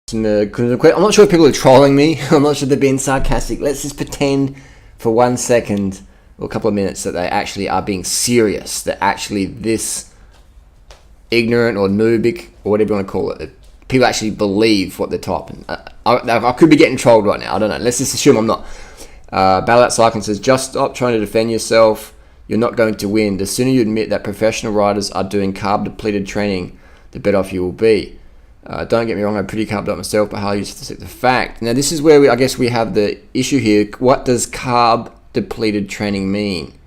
I'm not sure if people are trolling me. I'm not sure they're being sarcastic. Let's just pretend for 1 second or a couple of minutes that they actually are being serious. That actually this ignorant or noobic or whatever you want to call it, people actually believe what they're typing. I could be getting trolled right now. I don't know. Let's just assume I'm not. Ballarat Cycling says, just stop trying to defend yourself. You're not going to win. The sooner you admit that professional riders are doing carb-depleted training, the better off you will be. Don't get me wrong, I'm pretty carved up myself, but how you stick the fact. Now, this is where I guess we have the issue here. What does carb depleted training mean?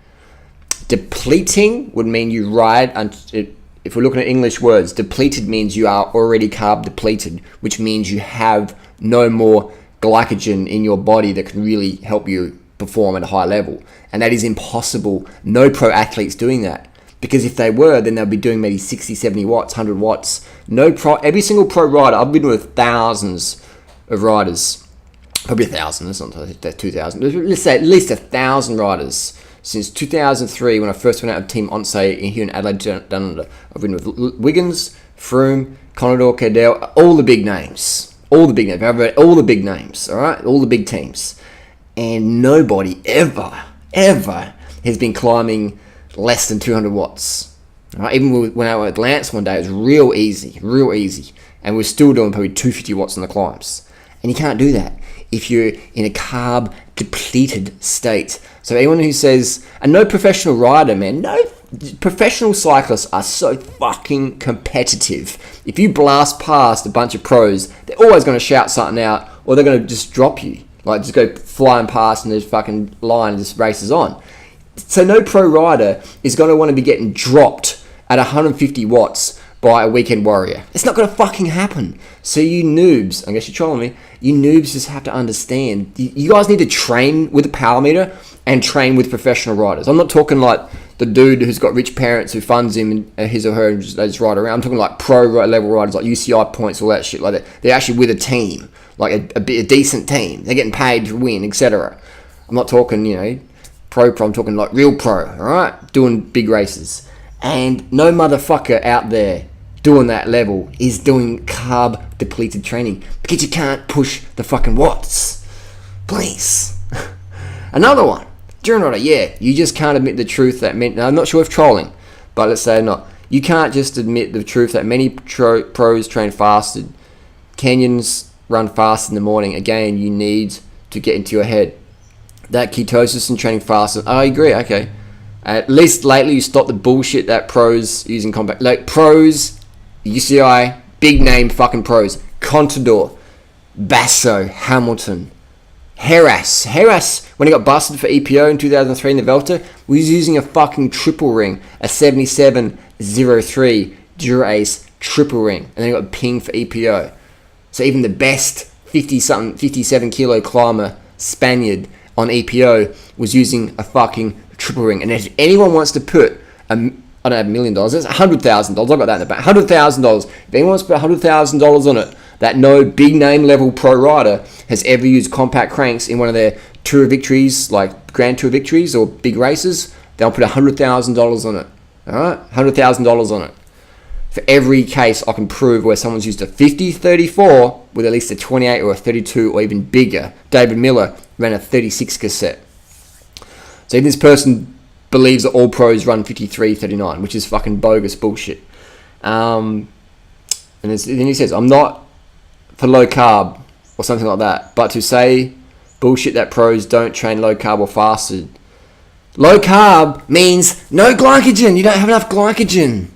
Depleting would mean you ride, if we're looking at English words, depleted means you are already carb depleted, which means you have no more glycogen in your body that can really help you perform at a high level. And that is impossible. No pro athlete's doing that. Because if they were, then they'll be doing maybe 60, 70 watts, 100 watts. Every single pro rider, I've been with thousands of riders, probably 1,000, that's not 2,000, let's say at least 1,000 riders since 2003 when I first went out of Team Onse here in Adelaide Down Under. I've been with Wiggins, Froome, Conador, Cadell, all the big names. I've read all the big names, all right? All the big teams. And nobody ever has been climbing less than 200 watts. Right? Even when I went with Lance one day, it was real easy. And we're still doing probably 250 watts on the climbs. And you can't do that if you're in a carb depleted state. So anyone who says, and no professional rider, man, no professional cyclists are so fucking competitive. If you blast past a bunch of pros, they're always going to shout something out, or they're going to just drop you. Like just go flying past and there's fucking line and just races on. So no pro rider is going to want to be getting dropped at 150 watts by a weekend warrior. It's not going to fucking happen. So you noobs, I guess you're trolling me, you noobs just have to understand. You guys need to train with a power meter and train with professional riders. I'm not talking like the dude who's got rich parents who funds him and his or her and they just ride around. I'm talking like pro level riders like UCI points, all that shit like that. They're actually with a team, like a decent team. They're getting paid to win, etc. I'm not talking, pro, I'm talking like real pro, alright? Doing big races. And no motherfucker out there doing that level is doing carb depleted training because you can't push the fucking watts. Please. Another one. During rider, yeah, you just can't admit the truth that now, I'm not sure if trolling, but let's say not. You can't just admit the truth that many pros train fasted. Kenyans run fast in the morning. Again, you need to get into your head. That ketosis and training fast. I agree, okay. At least lately you stop the bullshit that pros using compact. Like pros, UCI, big name fucking pros. Contador, Basso, Hamilton, Heras, when he got busted for EPO in 2003 in the Velta, was using a fucking triple ring, a 7703 Dura-Ace triple ring, and then he got pinged for EPO. So even the best 57 kilo climber Spaniard on EPO was using a fucking triple ring. And if anyone wants to put I don't have $1 million, that's $100,000. I got that in the bank. $100,000. If anyone wants to put $100,000 on it, that no big name level pro rider has ever used compact cranks in one of their tour victories, like Grand Tour victories or big races, they'll put $100,000 on it. Alright? $100,000 on it. For every case I can prove where someone's used a 50-34 with at least a 28 or a 32 or even bigger. David Miller ran a 36 cassette. So even this person believes that all pros run 53-39, which is fucking bogus bullshit. And then he says, I'm not for low carb or something like that, but to say bullshit that pros don't train low carb or fasted. Low carb means no glycogen. You don't have enough glycogen.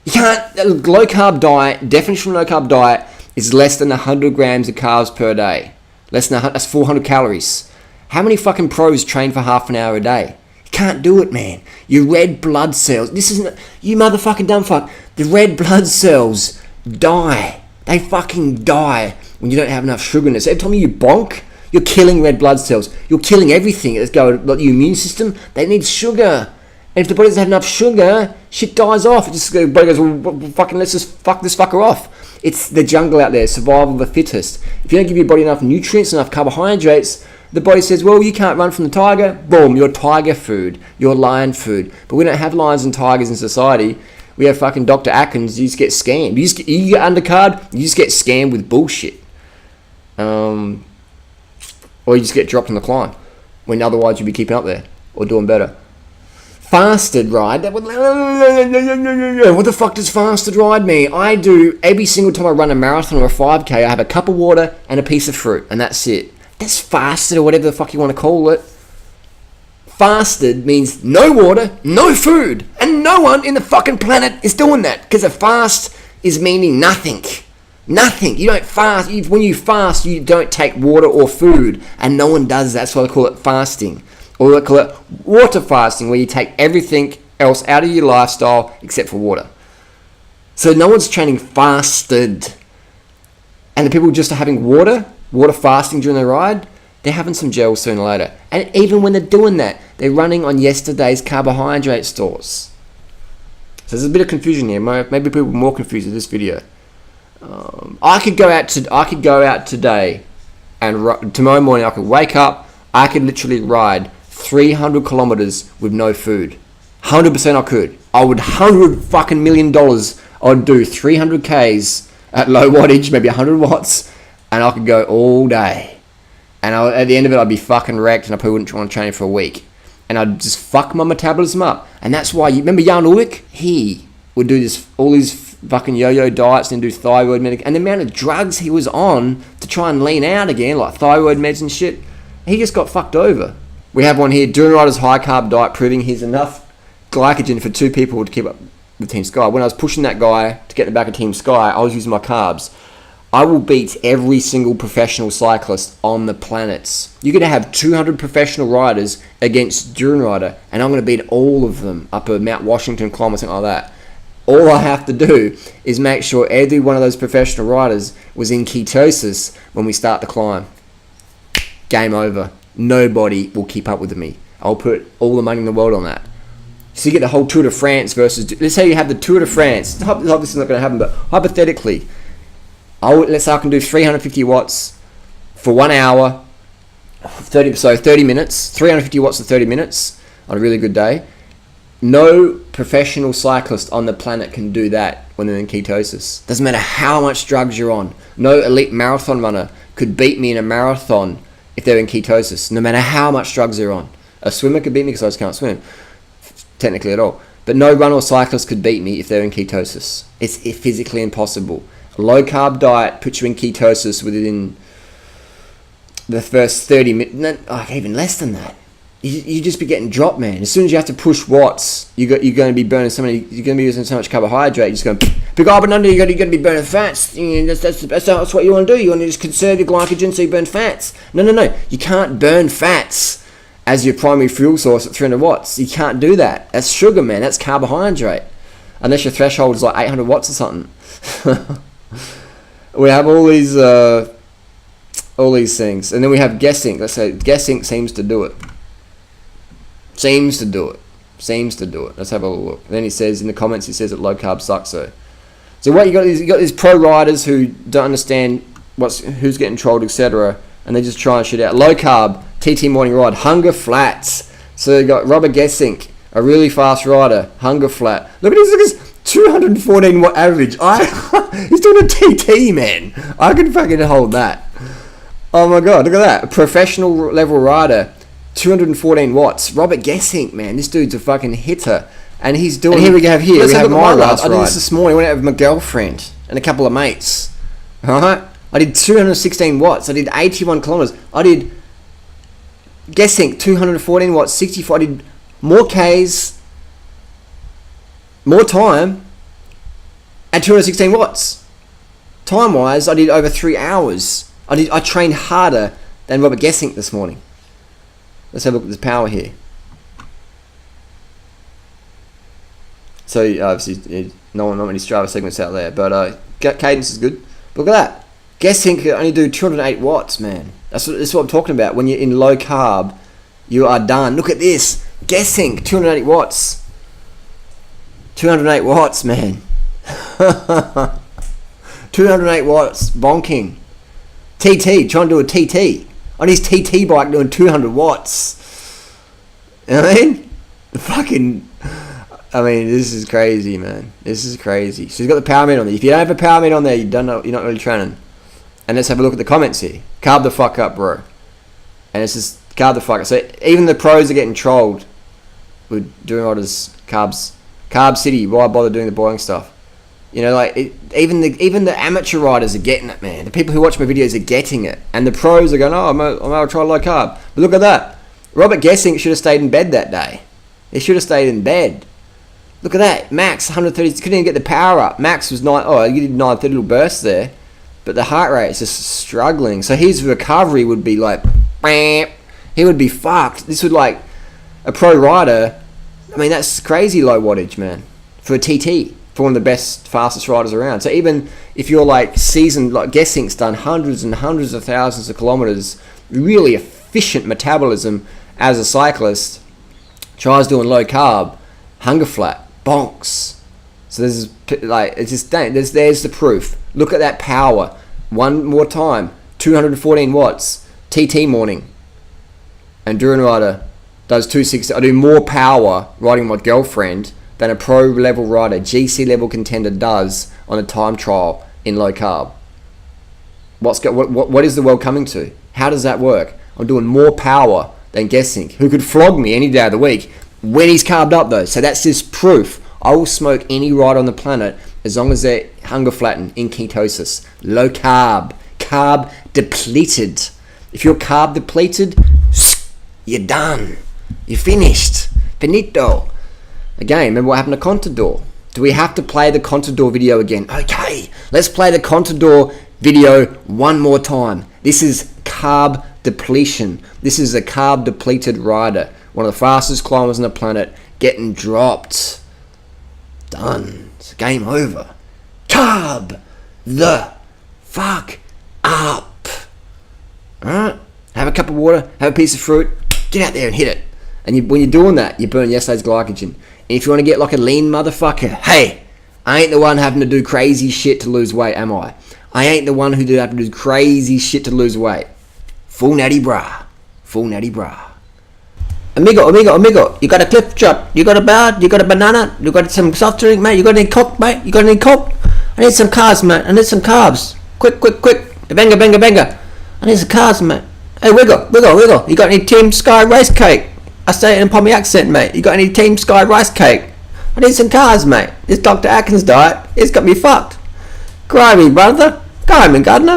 You can't. Low carb diet, definition of low carb diet is less than 100 grams of carbs per day. That's 400 calories. How many fucking pros train for half an hour a day? You can't do it, man. Your red blood cells. This isn't. You motherfucking dumb fuck. The red blood cells die. They fucking die when you don't have enough sugar in it. So every time you bonk, you're killing red blood cells. You're killing everything that's going. Like your immune system, they need sugar. And if the body doesn't have enough sugar, shit dies off. The body goes, well, fucking let's just fuck this fucker off. It's the jungle out there, survival of the fittest. If you don't give your body enough nutrients, enough carbohydrates, the body says, well, you can't run from the tiger. Boom, you're tiger food. You're lion food. But we don't have lions and tigers in society. We have fucking Dr. Atkins. You just get scammed. You get undercard, you just get scammed with bullshit. Or you just get dropped on the climb when otherwise you'd be keeping up there or doing better. Fasted ride. What the fuck does fasted ride mean? I do every single time I run a marathon or a 5K, I have a cup of water and a piece of fruit, and that's it. That's fasted or whatever the fuck you want to call it. Fasted means no water, no food, and no one in the fucking planet is doing that, because a fast is meaning nothing. Nothing. You don't fast. When you fast, you don't take water or food, and no one does that. That's why they call it fasting. Or they call it water fasting, where you take everything else out of your lifestyle except for water. So no one's training fasted. And the people just are having water fasting during the ride, they're having some gels sooner or later. And even when they're doing that, they're running on yesterday's carbohydrate stores. So there's a bit of confusion here. Maybe people are more confused with this video. I could go out today, and tomorrow morning I could wake up. I could literally ride 300 kilometers with no food. 100% I could. I would $100 million. I'd do 300 Ks at low wattage, maybe 100 watts, and I could go all day. And at the end of it, I'd be fucking wrecked, and I probably wouldn't want to train for a week. And I'd just fuck my metabolism up. And that's why, you remember Jan Ulrich? He would do all these fucking yo-yo diets and do thyroid medication. And the amount of drugs he was on to try and lean out again, like thyroid meds and shit, he just got fucked over. We have one here, Durenrider's high-carb diet, proving he's enough glycogen for 2 people to keep up with Team Sky. When I was pushing that guy to get in the back of Team Sky, I was using my carbs. I will beat every single professional cyclist on the planets. You're going to have 200 professional riders against Durenrider, and I'm going to beat all of them up a Mount Washington climb or something like that. All I have to do is make sure every one of those professional riders was in ketosis when we start the climb. Game over. Nobody will keep up with me. I'll put all the money in the world on that. So you get the whole Tour de France versus... Let's say you have the Tour de France. Obviously it's not going to happen, but hypothetically, let's say I can do 350 watts for 1 hour, 30 minutes, 350 watts for 30 minutes on a really good day. No professional cyclist on the planet can do that when they're in ketosis. Doesn't matter how much drugs you're on. No elite marathon runner could beat me in a marathon if they're in ketosis, no matter how much drugs they're on. A swimmer could beat me because I just can't swim, technically at all. But no runner or cyclist could beat me if they're in ketosis. It's physically impossible. A low-carb diet puts you in ketosis within the first 30 minutes, even less than that. You just be getting dropped, man. As soon as you have to push watts, you're going to be burning you're going to be using so much carbohydrate, you're just going to pick up and under, you're going to be burning fats. That's what you want to do. You want to just conserve your glycogen so you burn fats. No. You can't burn fats as your primary fuel source at 300 watts. You can't do that. That's sugar, man. That's carbohydrate. Unless your threshold is like 800 watts or something. We have all these things. And then we have guessing. Let's say guessing seems to do it. Seems to do it. Let's have a look. Then he says in the comments, he says that low carb sucks. So what you got these pro riders who don't understand who's getting trolled, etc., and they just try and shit out. Low carb TT morning ride, hunger flats. So you got Robert Gesink, a really fast rider, hunger flat. Look at his 214 watt average. He's doing a TT, man. I can fucking hold that. Oh my god, look at that. A professional level rider. 214 watts. Robert Gesink, man, this dude's a fucking hitter, and he's doing. And here we have my last ride. I did this morning. I went out with my girlfriend and a couple of mates. All right, I did 216 watts. I did 81 kilometers. I did Gesink 214 watts, 64. I did more Ks, more time, at 216 watts. Time wise, I did over 3 hours. I trained harder than Robert Gesink this morning. Let's have a look at this power here. So obviously, not many Strava segments out there, but cadence is good. Look at that. Gesink can only do 208 watts, man. That's what I'm talking about. When you're in low carb, you are done. Look at this. Gesink, 208 watts. 208 watts, man. 208 watts, bonking. TT, trying to do a TT. On his TT bike doing 200 watts. You know what I mean? This is crazy, man. This is crazy. So he's got the power meter on there. If you don't have a power meter on there, you're not really training. And let's have a look at the comments here. Carb the fuck up, bro. And it's just carb the fuck up. So even the pros are getting trolled with doing all this carbs. Carb City, why bother doing the boring stuff? You know, like even the amateur riders are getting it, man. The people who watch my videos are getting it, and the pros are going, "Oh, I'm gonna try low carb." But look at that. Robert Gessing should have stayed in bed that day. He should have stayed in bed. Look at that. Max 130. Couldn't even get the power up. Max was you did 930 little bursts there, but the heart rate is just struggling. So his recovery would be like, he would be fucked. This would like a pro rider. I mean, that's crazy low wattage, man, for a TT. For one of the best, fastest riders around. So even if you're like seasoned, like Gessing's done hundreds and hundreds of thousands of kilometers, really efficient metabolism as a cyclist, tries doing low carb, hunger flat, bonks. So there's like, it's just, there's the proof. Look at that power. One more time, 214 watts, TT morning. Endurance rider does 260. I do more power riding my girlfriend than a pro level rider, GC level contender does on a time trial in low carb. What is the world coming to? How does that work? I'm doing more power than Gessing, who could flog me any day of the week when he's carved up though. So that's just proof. I will smoke any rider on the planet as long as they're hunger flattened, in ketosis, low carb, carb depleted. If you're carb depleted, you're done. You're finished. Finito. Again, remember what happened to Contador? Do we have to play the Contador video again? Okay, let's play the Contador video one more time. This is carb depletion. This is a carb depleted rider. One of the fastest climbers on the planet getting dropped. Done. It's game over. Carb the fuck up. Alright? Have a cup of water, have a piece of fruit, get out there and hit it. And when you're doing that, you burn yesterday's glycogen. And if you want to get like a lean motherfucker, hey, I ain't the one having to do crazy shit to lose weight, am I? I ain't the one who have to do crazy shit to lose weight. Full natty bra. Full natty bra. Amigo, you got a clip shot, you got a bird, you got a banana, you got some soft drink, mate, you got any coke, mate, you got any coke? I need some carbs, mate, I need some carbs. Quick. Benga. I need some carbs, mate. Hey, wiggle, you got any Team Sky rice cake? I say it in a Pommy accent, mate. You got any Team Sky rice cake? I need some carbs, mate. This Dr. Atkins diet, it's got me fucked. Cry me, brother. Cry me, Gardner.